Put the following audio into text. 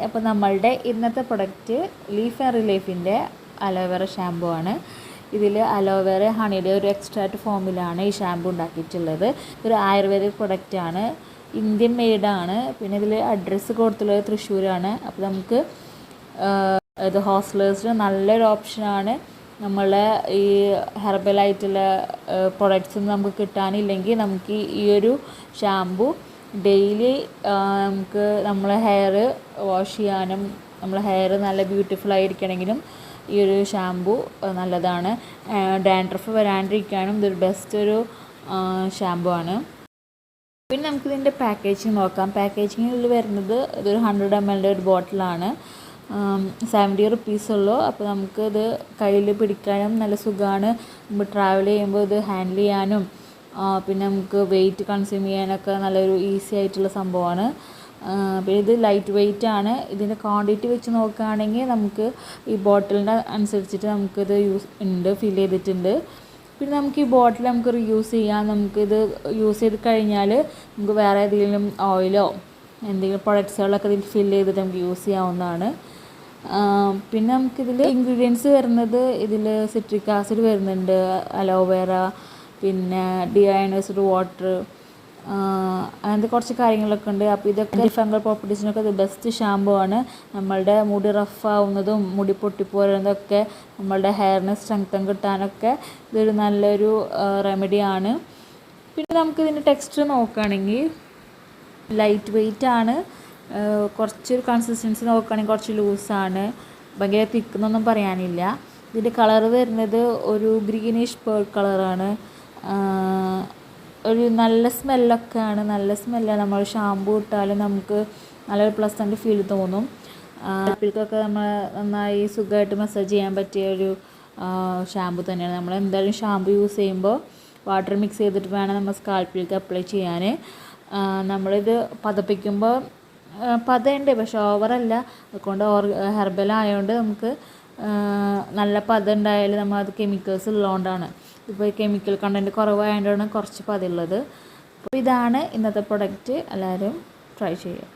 അപ്പോൾ നമ്മളുടെ ഇന്നത്തെ പ്രൊഡക്റ്റ് ലീഫ് ആൻഡ് റിലീഫിൻ്റെ അലോവേറ ഷാമ്പു ആണ്. ഇതിൽ അലോവേറ ഹണിയുടെ ഒരു എക്സ്ട്രാക്റ്റ് ഫോമിലാണ് ഈ ഷാമ്പു ഉണ്ടാക്കിയിട്ടുള്ളത്. ഇതൊരു ആയുർവേദിക് പ്രൊഡക്റ്റാണ്, ഇന്ത്യൻ മെയ്ഡാണ്. പിന്നെ ഇതിൽ അഡ്രസ്സ് കൊടുത്തുള്ളത് തൃശ്ശൂരാണ്. അപ്പോൾ നമുക്ക് ഇത് ഹോസ്റ്റലേഴ്സിന് നല്ലൊരു ഓപ്ഷനാണ്. നമ്മളെ ഈ ഹെർബലായിട്ടുള്ള പ്രൊഡക്ട്സ് നമുക്ക് കിട്ടാനില്ലെങ്കിൽ നമുക്ക് ഈ ഒരു ഷാമ്പു ഡെയിലി നമുക്ക് നമ്മളെ ഹെയർ വാഷ് ചെയ്യാനും നമ്മളെ ഹെയർ നല്ല ബ്യൂട്ടിഫുൾ ആയിരിക്കണമെങ്കിലും ഈ ഒരു ഷാമ്പു നല്ലതാണ്. ഡാൻഡ്രഫ് വരാണ്ടിരിക്കാനും ഇതൊരു ബെസ്റ്റ് ഒരു ഷാമ്പു ആണ്. പിന്നെ നമുക്കിതിൻ്റെ പാക്കേജിങ് നോക്കാം. പാക്കേജിങ്ങിൽ വരുന്നത് ഇതൊരു 100 ml ഒരു ബോട്ടിലാണ്. 70 rupees ഉള്ളൂ. അപ്പോൾ നമുക്കിത് കയ്യിൽ പിടിക്കാനും നല്ല സുഖമാണ്. നമ്മൾ ട്രാവൽ ചെയ്യുമ്പോൾ ഇത് ഹാൻഡിൽ ചെയ്യാനും പിന്നെ നമുക്ക് വെയിറ്റ് കൺസ്യൂം ചെയ്യാനൊക്കെ നല്ലൊരു ഈസി ആയിട്ടുള്ള സംഭവമാണ്. പിന്നെ ഇത് ലൈറ്റ് വെയിറ്റ് ആണ്. ഇതിൻ്റെ ക്വാണ്ടിറ്റി വെച്ച് നോക്കുകയാണെങ്കിൽ നമുക്ക് ഈ ബോട്ടിലിൻ്റെ അനുസരിച്ചിട്ട് നമുക്കിത് ഫിൽ ചെയ്തിട്ടുണ്ട്. പിന്നെ നമുക്ക് ഈ ബോട്ടിൽ നമുക്ക് റീയൂസ് ചെയ്യാം. നമുക്കിത് യൂസ് ചെയ്ത് കഴിഞ്ഞാൽ നമുക്ക് വേറെ ഏതെങ്കിലും ഓയിലോ എന്തെങ്കിലും പ്രൊഡക്ട്സുകളൊക്കെ ഇതിൽ ഫിൽ ചെയ്തിട്ട് നമുക്ക് യൂസ് ചെയ്യാവുന്നതാണ്. പിന്നെ നമുക്കിതിൽ ഇൻഗ്രീഡിയൻസ് വരുന്നത് ഇതിൽ സിട്രിക് ആസിഡ് വരുന്നുണ്ട്, അലോവേറ, പിന്നെ ഡിഅയോണൈസ്ഡ് വാട്ടർ, അങ്ങനത്തെ കുറച്ച് കാര്യങ്ങളൊക്കെ ഉണ്ട്. അപ്പോൾ ഇതൊക്കെ ഫംഗൽ പ്രോപ്പർട്ടീസിനൊക്കെ ഇത് ബെസ്റ്റ് ഷാമ്പു ആണ്. നമ്മളുടെ മുടി റഫ് ആവുന്നതും മുടി പൊട്ടിപ്പോരുന്നതൊക്കെ നമ്മളുടെ ഹെയറിന് സ്ട്രെങ്തൻ കിട്ടാനൊക്കെ ഇതൊരു നല്ലൊരു റെമഡിയാണ്. പിന്നെ നമുക്കിതിൻ്റെ ടെക്സ്ചർ നോക്കുകയാണെങ്കിൽ ലൈറ്റ് വെയിറ്റ് ആണ്. കുറച്ചൊരു കൺസിസ്റ്റൻസി നോക്കുകയാണെങ്കിൽ കുറച്ച് ലൂസാണ്, ഭയങ്കര തിക്കുന്നൊന്നും പറയാനില്ല. ഇതിൻ്റെ കളർ വരുന്നത് ഒരു ഗ്രീനിഷ് പേൾ കളറാണ്. ഒരു നല്ല സ്മെല്ലൊക്കെയാണ്, നല്ല സ്മെല്ലാണ്. നമ്മൾ ഷാമ്പു ഇട്ടാലും നമുക്ക് നല്ലൊരു പ്ലസൻറ്റ് ഫീൽ തോന്നും. സ്കാൽപ്പിൽക്കൊക്കെ നമ്മൾ നന്നായി സുഖമായിട്ട് മസാജ് ചെയ്യാൻ പറ്റിയ ഒരു ഷാമ്പു തന്നെയാണ്. നമ്മൾ എന്തായാലും ഷാമ്പു യൂസ് ചെയ്യുമ്പോൾ വാട്ടർ മിക്സ് ചെയ്തിട്ട് വേണം നമ്മൾ സ്കാൽപ്പിലേക്ക് അപ്ലൈ ചെയ്യാൻ. നമ്മളിത് പതപ്പിക്കുമ്പോൾ പതയുണ്ട്, പക്ഷെ ഓവറല്ല. അതുകൊണ്ട് ഹെർബലായതുകൊണ്ട് നമുക്ക് നല്ല പത ഉണ്ടായാലും നമ്മൾ അത് കെമിക്കൽസ് ഉള്ളതുകൊണ്ടാണ്. ഇപ്പോൾ കെമിക്കൽ കണ്ടൻറ്റ് കുറവായതുകൊണ്ടാണ് കുറച്ച് പതയുള്ളത്. അപ്പോൾ ഇതാണ് ഇന്നത്തെ പ്രൊഡക്റ്റ്. എല്ലാവരും ട്രൈ ചെയ്യുക.